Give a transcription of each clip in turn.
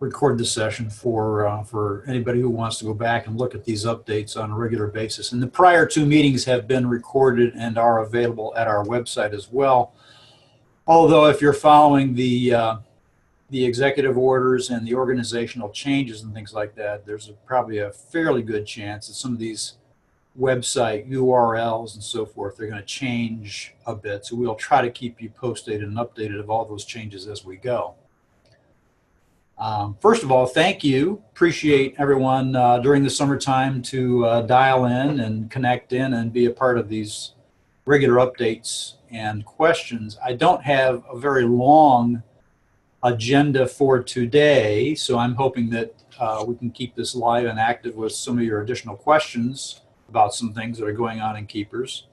record the session for anybody who wants to go back and look at these updates on a regular basis. And the prior 2 meetings have been recorded and are available at our website as well. Although if you're following the executive orders and the organizational changes and things like that, there's probably a fairly good chance that some of these website URLs and so forth, they're going to change a bit. So we'll try to keep you posted and updated of all those changes as we go. First of all, thank you. Appreciate everyone during the summertime to dial in and connect in and be a part of these regular updates and questions. I don't have a very long agenda for today, so I'm hoping that we can keep this live and active with some of your additional questions about some things that are going on in KEPRS.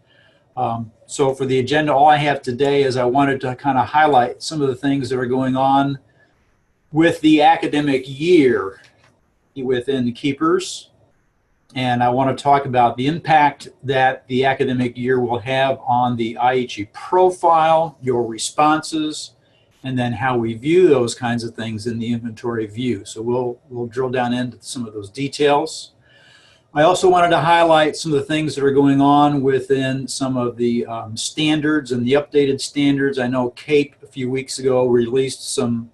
So for the agenda, all I have today is I wanted to kind of highlight some of the things that are going on with the academic year within KEPRS. And I want to talk about the impact that the academic year will have on the IHE profile, your responses, and then how we view those kinds of things in the inventory view. So we'll drill down into some of those details. I also wanted to highlight some of the things that are going on within some of the standards and the updated standards. I know CAPE a few weeks ago released some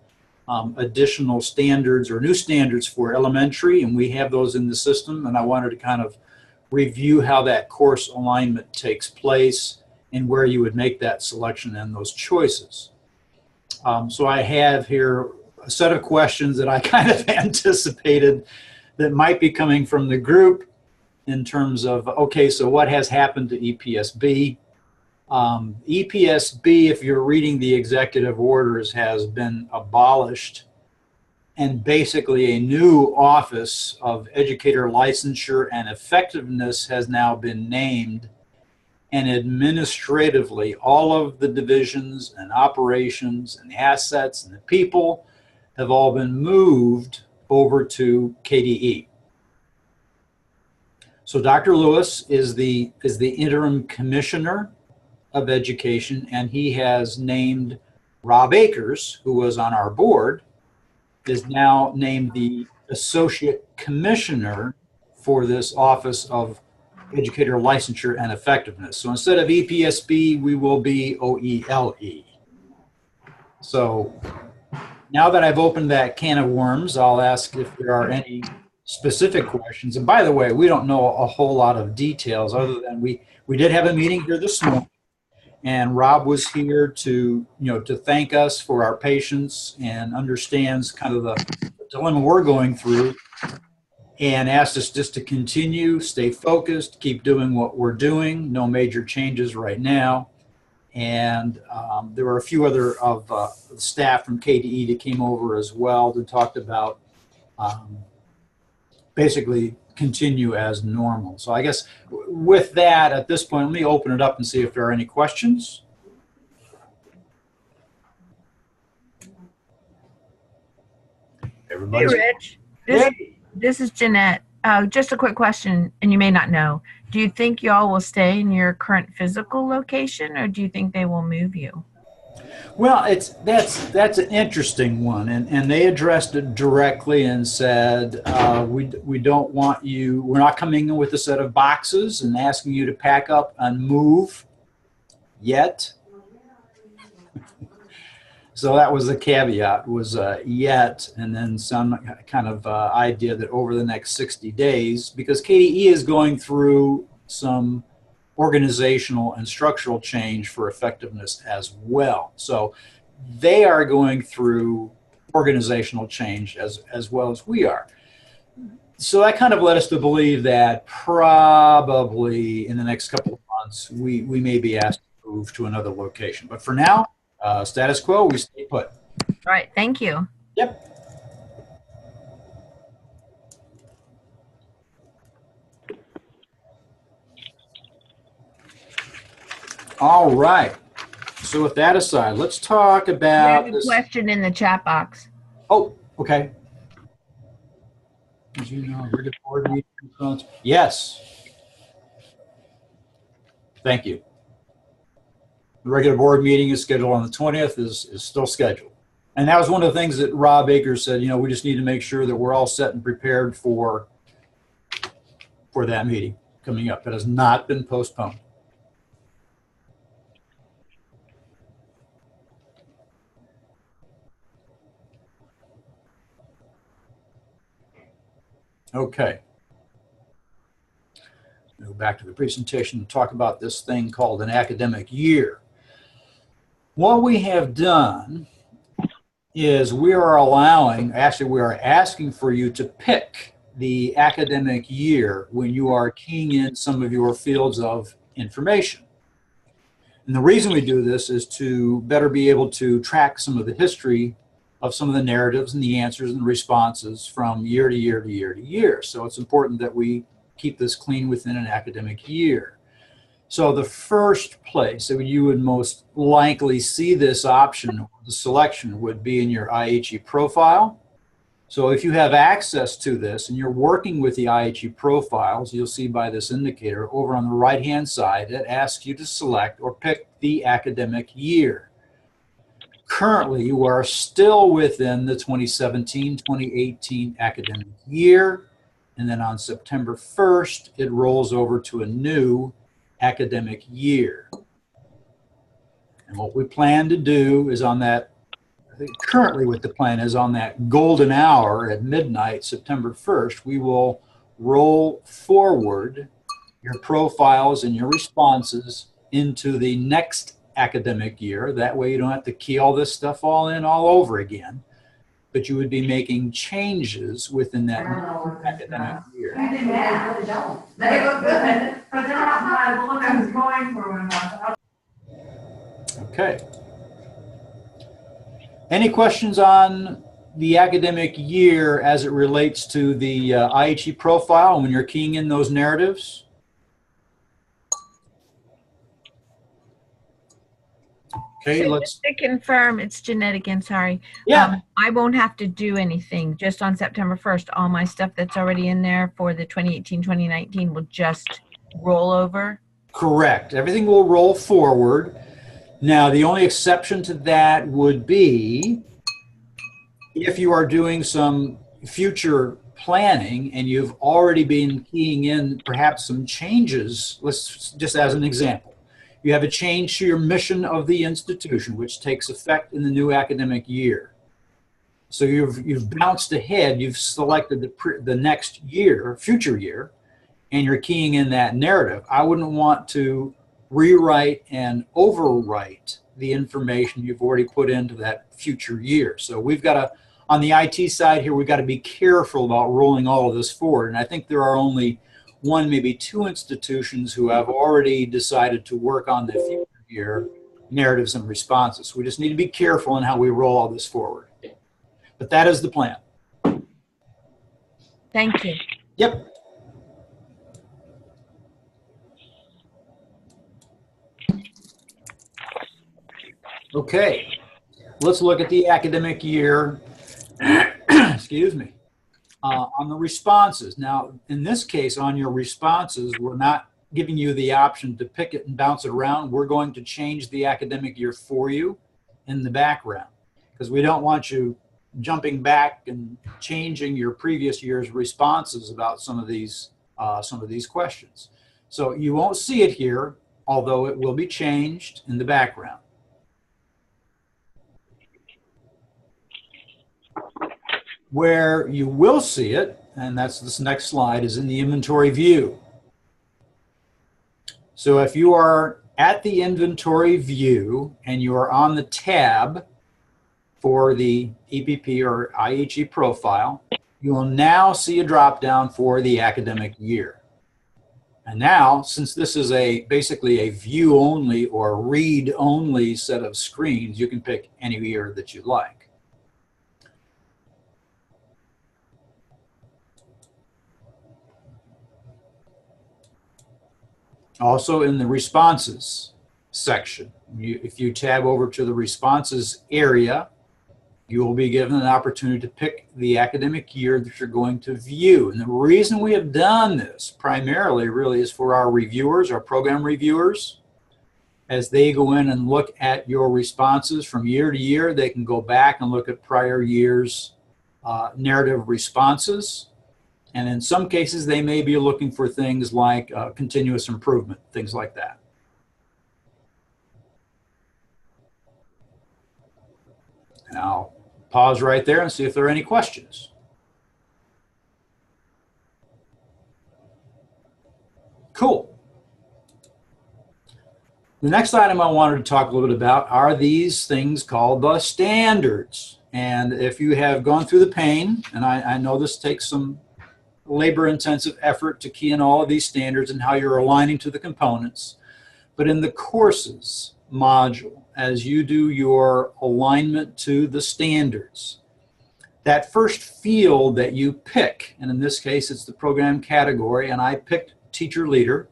additional standards or new standards for elementary, and we have those in the system, and I wanted to kind of review how that course alignment takes place and where you would make that selection and those choices. So I have here a set of questions that I kind of anticipated that might be coming from the group in terms of, okay, so what has happened to EPSB? EPSB, if you're reading the executive orders, has been abolished, and basically a new Office of Educator Licensure and Effectiveness has now been named, and administratively all of the divisions and operations and assets and the people have all been moved over to KDE. So Dr. Lewis is the interim commissioner of education, and he has named Rob Akers, who was on our board, is now named the associate commissioner for this Office of Educator Licensure and Effectiveness. So instead of EPSB, we will be OELE. So now that I've opened that can of worms, I'll ask if there are any specific questions. And by the way, we don't know a whole lot of details other than we did have a meeting here this morning, and Rob was here to thank us for our patience and understands kind of the dilemma we're going through, and asked us just to continue, stay focused, keep doing what we're doing, no major changes right now. And there were a few other of the staff from KDE that came over as well that talked about basically continue as normal. So I guess with that, at this point, let me open it up and see if there are any questions. Hey, Rich. This is Jeanette. Just a quick question, and you may not know. Do you think y'all will stay in your current physical location, or do you think they will move you? Well, that's an interesting one, and they addressed it directly and said, we don't want you, we're not coming in with a set of boxes and asking you to pack up and move yet. So that was the caveat, was yet, and then some kind of idea that over the next 60 days, because KDE is going through some organizational and structural change for effectiveness as well. So they are going through organizational change as well as we are. So that kind of led us to believe that probably in the next couple of months, we may be asked to move to another location. But for now, status quo, we stay put. All right, thank you. Yep. All right. So with that aside, let's talk about There's a question in the chat box. Oh, okay. As you know, regular board meeting. Yes. Thank you. The regular board meeting is scheduled on the 20th, is still scheduled. And that was one of the things that Rob Akers said, you know, we just need to make sure that we're all set and prepared for that meeting coming up. That has not been postponed. Okay. Go back to the presentation and talk about this thing called an academic year. What we have done is we are allowing, actually we are asking for you to pick the academic year when you are keying in some of your fields of information. And the reason we do this is to better be able to track some of the history of some of the narratives and the answers and responses from year to year to year to year. So it's important that we keep this clean within an academic year. So the first place that you would most likely see this option, the selection, would be in your IHE profile. So if you have access to this and you're working with the IHE profiles, you'll see by this indicator over on the right-hand side, it asks you to select or pick the academic year. Currently, you are still within the 2017-2018 academic year. And then on September 1st, it rolls over to a new academic year. And what we plan to do is on that, currently what the plan is on that golden hour at midnight, September 1st, we will roll forward your profiles and your responses into the next academic year. That way you don't have to key all this stuff all in all over again, but you would be making changes within that academic year. They look good, but they're not my look I was going for when I was. Okay. Any questions on the academic year as it relates to the IHE profile when you're keying in those narratives? Okay, so let's. just to confirm, it's Jeanette again, sorry. Yeah. I won't have to do anything. Just on September 1st, all my stuff that's already in there for the 2018-2019 will just roll over? Correct. Everything will roll forward. Now, the only exception to that would be if you are doing some future planning and you've already been keying in perhaps some changes. Let's just as an example. You have a change to your mission of the institution, which takes effect in the new academic year. So you've bounced ahead, you've selected the next year, future year, and you're keying in that narrative. I wouldn't want to rewrite and overwrite the information you've already put into that future year. So we've got to, on the IT side here, we've got to be careful about rolling all of this forward. And I think there are only one, maybe two institutions who have already decided to work on the future year narratives and responses. We just need to be careful in how we roll all this forward. But that is the plan. Thank you. Yep. Okay, let's look at the academic year, excuse me, on the responses. Now, in this case, on your responses, we're not giving you the option to pick it and bounce it around. We're going to change the academic year for you in the background because we don't want you jumping back and changing your previous year's responses about some of these questions. So you won't see it here, although it will be changed in the background. Where you will see it, and that's this next slide, is in the inventory view. So if you are at the inventory view and you are on the tab for the EPP or IHE profile, you will now see a drop down for the academic year. And now, since this is basically a view only or read only set of screens, you can pick any year that you like. Also in the responses section, if you tab over to the responses area, you will be given an opportunity to pick the academic year that you're going to view. And the reason we have done this primarily really is for our reviewers, our program reviewers, As they go in and look at your responses from year to year, they can go back and look at prior years' narrative responses. And in some cases, they may be looking for things like continuous improvement, things like that. And I'll pause right there and see if there are any questions. Cool. The next item I wanted to talk a little bit about are these things called the standards. And if you have gone through the pain, and I know this takes some labor-intensive effort to key in all of these standards and how you're aligning to the components, but in the courses module, as you do your alignment to the standards, that first field that you pick, and in this case it's the program category, and I picked teacher leader,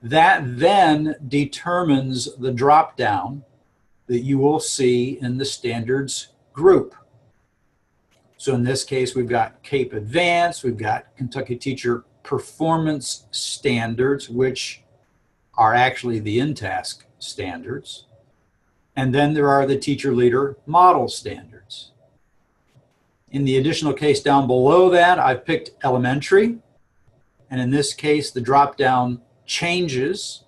that then determines the drop down that you will see in the standards group. So in this case, we've got CAPE Advanced, we've got Kentucky Teacher Performance Standards, which are actually the in-task standards. And then there are the teacher leader model standards. In the additional case down below that, I've picked elementary. And in this case, the drop down changes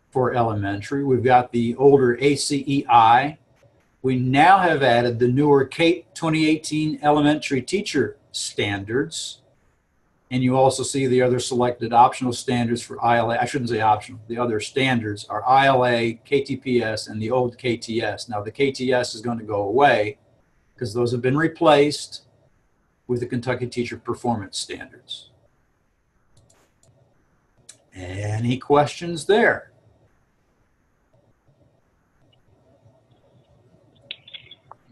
for elementary. We've got the older ACEI. We now have added the newer CAPE 2018 elementary teacher standards. And you also see the other selected optional standards for ILA. I shouldn't say optional. The other standards are ILA, KTPS, and the old KTS. Now the KTS is going to go away because those have been replaced with the Kentucky Teacher Performance Standards. Any questions there?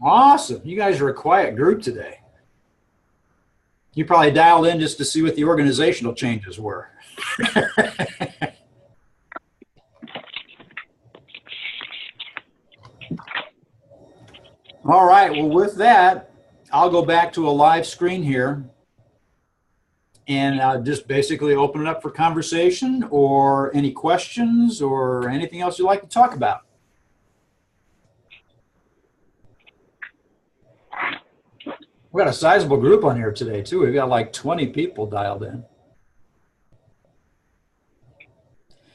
Awesome. You guys are a quiet group today. You probably dialed in just to see what the organizational changes were. All right. Well, with that, I'll go back to a live screen here and just basically open it up for conversation or any questions or anything else you'd like to talk about. We've got a sizable group on here today, too. We've got like 20 people dialed in.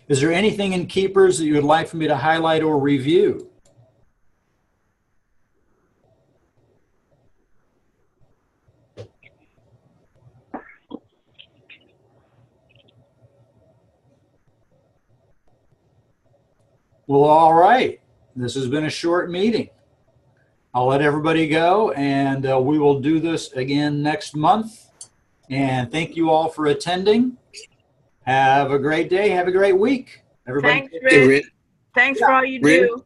Is there anything in KEPRS that you would like for me to highlight or review? Well, all right. This has been a short meeting. I'll let everybody go, and we will do this again next month. And thank you all for attending. Have a great day. Have a great week. Everybody. Thanks, Rich. Thanks for all you do.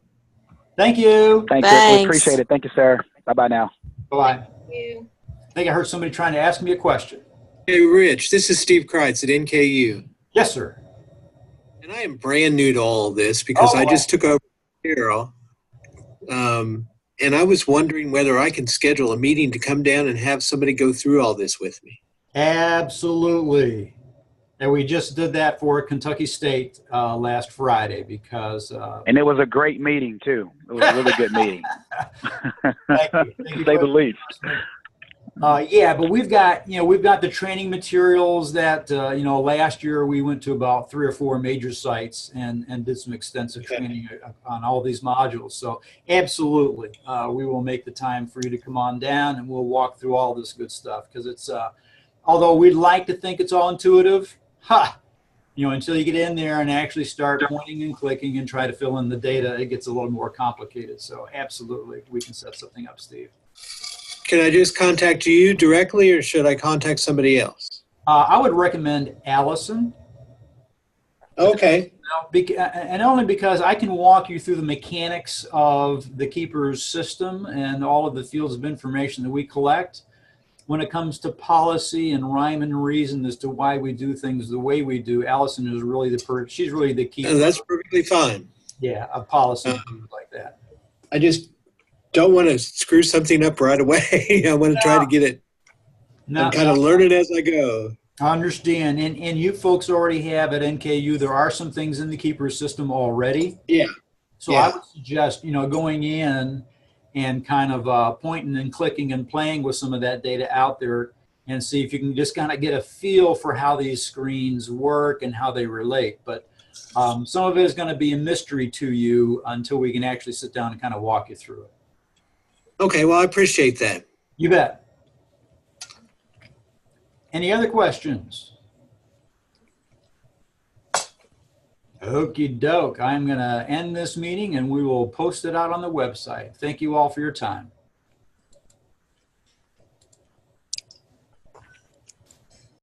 Thank you. Thank you. We appreciate it. Thank you, sir. Bye-bye now. Bye-bye. Thank you. I think I heard somebody trying to ask me a question. Hey, Rich, this is Steve Kreitz at NKU. Yes, sir. And I am brand new to all this because I just took over Carol. And I was wondering whether I can schedule a meeting to come down and have somebody go through all this with me. Absolutely. And we just did that for Kentucky State last Friday because... and it was a great meeting, too. It was a really good meeting. Thank you. Thank you to say the least. Yeah, but we've got the training materials that, last year we went to about 3 or 4 major sites and did some extensive training on all these modules. So absolutely, we will make the time for you to come on down and we'll walk through all this good stuff because it's, although we'd like to think it's all intuitive, until you get in there and actually start pointing and clicking and try to fill in the data, it gets a little more complicated. So absolutely, we can set something up, Steve. Can I just contact you directly or should I contact somebody else? I would recommend Allison. Okay. And only because I can walk you through the mechanics of the KEPRS system and all of the fields of information that we collect. When it comes to policy and rhyme and reason as to why we do things the way we do, Allison is really she's really the key. That's perfectly fine. Yeah, a policy like that. I just don't want to screw something up right away. I want to try to get it and kind of learn it as I go. I understand. And you folks already have at NKU, there are some things in the KEPRS system already. Yeah. So I would suggest, going in and kind of pointing and clicking and playing with some of that data out there and see if you can just kind of get a feel for how these screens work and how they relate. But some of it is going to be a mystery to you until we can actually sit down and kind of walk you through it. Okay, well, I appreciate that. You bet. Any other questions? Okie doke. I'm going to end this meeting and we will post it out on the website. Thank you all for your time.